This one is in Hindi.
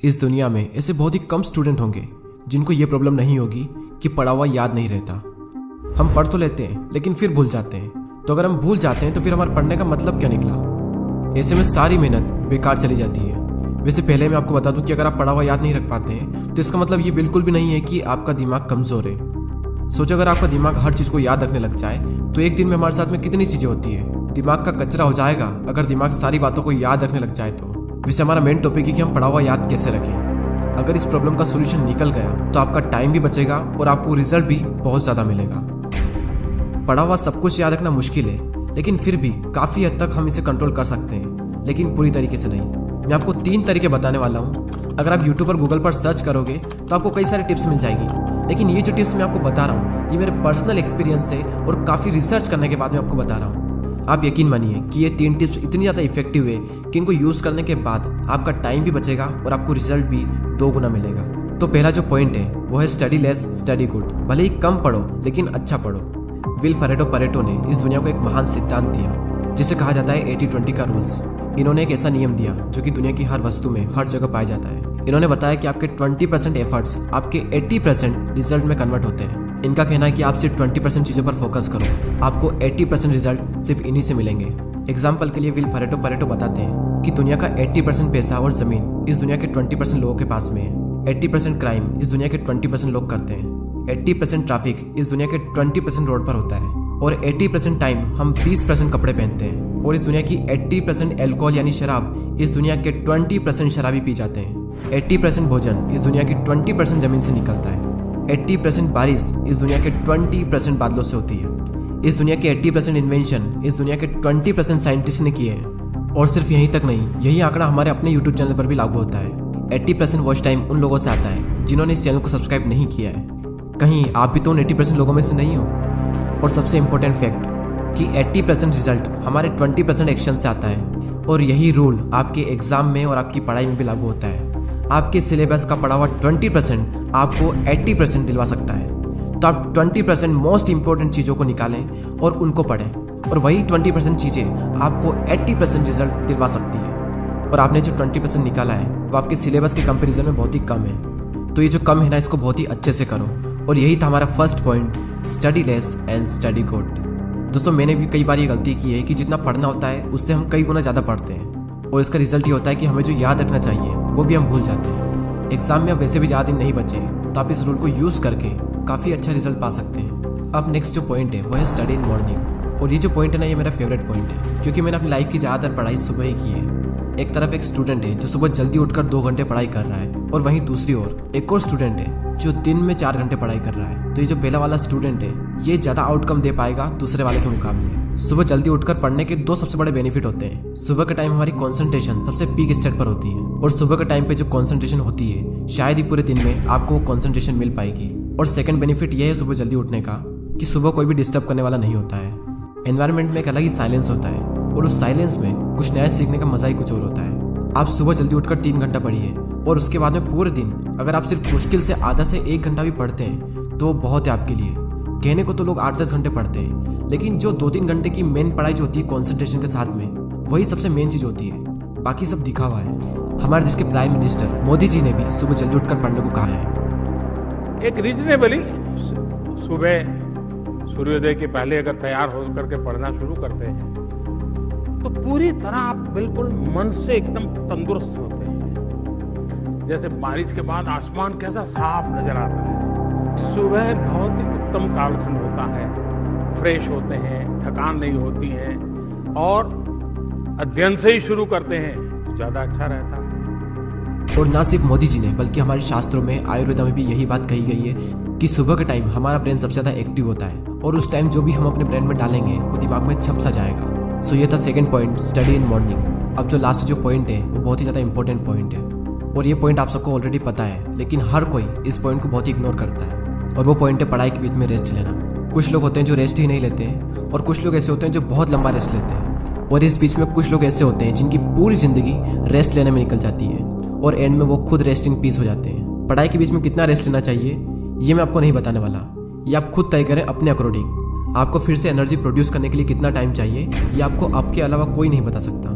इस दुनिया में ऐसे बहुत ही कम स्टूडेंट होंगे जिनको ये प्रॉब्लम नहीं होगी कि पढ़ा हुआ याद नहीं रहता। हम पढ़ तो लेते हैं लेकिन फिर भूल जाते हैं। तो अगर हम भूल जाते हैं तो फिर हमारे पढ़ने का मतलब क्या निकला? ऐसे में सारी मेहनत बेकार चली जाती है। वैसे पहले मैं आपको बता दूं कि अगर आप पढ़ा हुआ याद नहीं रख पाते हैं तो इसका मतलब ये बिल्कुल भी नहीं है कि आपका दिमाग कमज़ोर है। सोचो अगर आपका दिमाग हर चीज़ को याद रखने लग जाए तो एक दिन में हमारे साथ में कितनी चीज़ें होती है। दिमाग का कचरा हो जाएगा अगर दिमाग सारी बातों को याद रखने लग जाए तो। वैसे हमारा मेन टॉपिक है कि हम पढ़ा हुआ याद कैसे रखें। अगर इस प्रॉब्लम का सोल्यूशन निकल गया तो आपका टाइम भी बचेगा और आपको रिजल्ट भी बहुत ज़्यादा मिलेगा। पढ़ा हुआ सब कुछ याद रखना मुश्किल है, लेकिन फिर भी काफ़ी हद तक हम इसे कंट्रोल कर सकते हैं, लेकिन पूरी तरीके से नहीं। मैं आपको 3 तरीके बताने वाला हूँ। अगर आप यूट्यूब पर गूगल पर सर्च करोगे तो आपको कई सारी टिप्स मिल जाएगी, लेकिन ये जो टिप्स मैं आपको बता रहा हूँ ये मेरे पर्सनल एक्सपीरियंस से और काफ़ी रिसर्च करने के बाद मैं आपको बता रहा हूँ। आप यकीन मानिए कि ये 3 टिप्स इतनी ज़्यादा इफेक्टिव है कि इनको यूज़ करने के बाद आपका टाइम भी बचेगा और आपको रिजल्ट भी 2 गुना मिलेगा। तो पहला जो पॉइंट है वो है स्टडी लेस स्टडी गुड। भले ही कम पढ़ो लेकिन अच्छा पढ़ो। विल परेटो ने इस दुनिया को एक महान सिद्धांत दिया जिसे कहा जाता है 80-20 का रूल्स। इन्होंने एक ऐसा नियम दिया जो कि दुनिया की हर वस्तु में हर जगह पाया जाता है। इन्होंने बताया कि आपके 20% एफर्ट्स आपके 80% रिजल्ट में कन्वर्ट होते हैं। इनका कहना है कि आप सिर्फ 20% चीज़ों पर फोकस करो, आपको 80% रिजल्ट सिर्फ इन्हीं से मिलेंगे। एग्जाम्पल के लिए विल परेटो बताते हैं कि दुनिया का 80% पैसा और जमीन इस दुनिया के 20% लोगों के पास में है। 80% क्राइम इस दुनिया के 20% लोग करते हैं। 80% ट्रैफिक इस दुनिया के 20% रोड पर होता है। और 80% टाइम हम 20% कपड़े पहनते हैं। और इस दुनिया की 80% एल्कोहल यानी शराब इस दुनिया के 20% शराबी पी जाते हैं। 80% भोजन इस दुनिया की 20% जमीन से निकलता है। 80% बारिश इस दुनिया के 20% बादलों से होती है। इस दुनिया के 80% इन्वेंशन इस दुनिया के 20% साइंटिस्ट ने किए हैं। और सिर्फ यहीं तक नहीं, यही आंकड़ा हमारे अपने यूट्यूब चैनल पर भी लागू होता है। 80% वॉच टाइम उन लोगों से आता है जिन्होंने इस चैनल को सब्सक्राइब नहीं किया है। कहीं आप भी तो उन 80% लोगों में से नहीं हो। और सबसे इम्पोर्टेंट फैक्ट कि 80% रिजल्ट हमारे 20% एक्शन से आता है। और यही रूल आपके एग्जाम में और आपकी पढ़ाई में भी लागू होता है। आपके सिलेबस का पढ़ा हुआ 20% आपको 80% दिलवा सकता है। तो आप 20% मोस्ट इंपॉर्टेंट चीज़ों को निकालें और उनको पढ़ें, और वही 20% चीज़ें आपको 80% रिजल्ट दिलवा सकती है। और आपने जो 20% निकाला है वो आपके सिलेबस के कंपैरिजन में बहुत ही कम है। तो ये जो कम है ना, इसको बहुत ही अच्छे से करो। और यही था हमारा first point, study less and study good. दोस्तों, मैंने भी कई बार ये गलती की है कि जितना पढ़ना होता है उससे हम कई गुना ज़्यादा पढ़ते हैं, और इसका रिजल्ट ये होता है कि हमें जो याद रखना चाहिए वो भी हम भूल जाते हैं। एग्जाम में अब वैसे भी ज़्यादा दिन नहीं बचे, तो आप इस रूल को यूज़ करके काफ़ी अच्छा रिजल्ट पा सकते हैं। अब नेक्स्ट जो पॉइंट है वो है स्टडी इन मॉर्निंग। और ये जो पॉइंट है ना, ये मेरा फेवरेट पॉइंट है, क्योंकि मैंने अपनी लाइफ की ज़्यादातर पढ़ाई सुबह ही की है। एक तरफ एक स्टूडेंट है जो सुबह जल्दी उठकर 2 घंटे पढ़ाई कर रहा है, और वहीं दूसरी ओर एक और स्टूडेंट है जो दिन में 4 घंटे पढ़ाई कर रहा है। तो ये जो पहला वाला स्टूडेंट है ये ज़्यादा आउटकम दे पाएगा दूसरे वाले के मुकाबले। सुबह जल्दी उठकर पढ़ने के 2 सबसे बड़े बेनिफिट होते हैं। सुबह के टाइम हमारी कंसंट्रेशन सबसे पीक स्टेट पर होती है, और सुबह के टाइम पे जो कंसंट्रेशन होती है शायद ही पूरे दिन में आपको वो कंसंट्रेशन मिल पाएगी। और सेकंड बेनिफिट ये है सुबह जल्दी उठने का कि सुबह कोई भी डिस्टर्ब करने वाला नहीं होता है। एनवायरनमेंट में एक अलग ही साइलेंस होता है, और उस साइलेंस में कुछ नया सीखने का मजा ही कुछ और होता है। आप सुबह जल्दी उठकर 3 घंटा पढ़िए, और उसके बाद में पूरे दिन अगर आप सिर्फ मुश्किल से आधा से 1 घंटा भी पढ़ते हैं तो बहुत है आपके लिए। कहने को तो लोग 8-10 घंटे पढ़ते हैं, लेकिन जो 2-3 घंटे की मेन पढ़ाई जो होती है कॉन्सेंट्रेशन के साथ में, वही सबसे मेन चीज़ होती है। बाकी सब दिखावा है। हमारे देश के प्राइम मिनिस्टर मोदी जी ने भी सुबह जल्दी उठकर पढ़ने को कहा है। एक रीजनेबली सुबह सूर्योदय के पहले अगर तैयार हो करके पढ़ना शुरू करते हैं तो पूरी तरह आप बिल्कुल मन से एकदम तंदुरुस्त होते हैं। जैसे बारिश के बाद आसमान कैसा साफ नजर आता है। सुबह बहुत ही उत्तम कालखंड होता है, फ्रेश होते हैं, थकान नहीं होती है, और अध्ययन से ही शुरू करते हैं तो ज़्यादा अच्छा रहता है। और ना सिर्फ मोदी जी ने बल्कि हमारे शास्त्रों में, आयुर्वेदा में भी यही बात कही गई है कि सुबह के टाइम हमारा ब्रेन सबसे ज़्यादा एक्टिव होता है, और उस टाइम जो भी हम अपने ब्रेन में डालेंगे वो दिमाग में छप सा जाएगा। सो ये था second point, study in morning. अब जो लास्ट जो पॉइंट है वो बहुत ही ज़्यादा इंपॉर्टेंट पॉइंट है, और ये पॉइंट आप सबको ऑलरेडी पता है, लेकिन हर कोई इस पॉइंट को बहुत ही इग्नोर करता है। और वो पॉइंट है पढ़ाई के बीच में रेस्ट लेना। कुछ लोग होते हैं जो रेस्ट ही नहीं लेते हैं, और कुछ लोग ऐसे होते हैं जो बहुत लंबा रेस्ट लेते हैं, और इस बीच में कुछ लोग ऐसे होते हैं जिनकी पूरी ज़िंदगी रेस्ट लेने में निकल जाती है, और एंड में वो खुद रेस्ट इन पीस हो जाते हैं। पढ़ाई के बीच में कितना रेस्ट लेना चाहिए ये मैं आपको नहीं बताने वाला, ये आप खुद तय करें अपने अकॉर्डिंग। आपको फिर से एनर्जी प्रोड्यूस करने के लिए कितना टाइम चाहिए ये आपको आपके अलावा कोई नहीं बता सकता।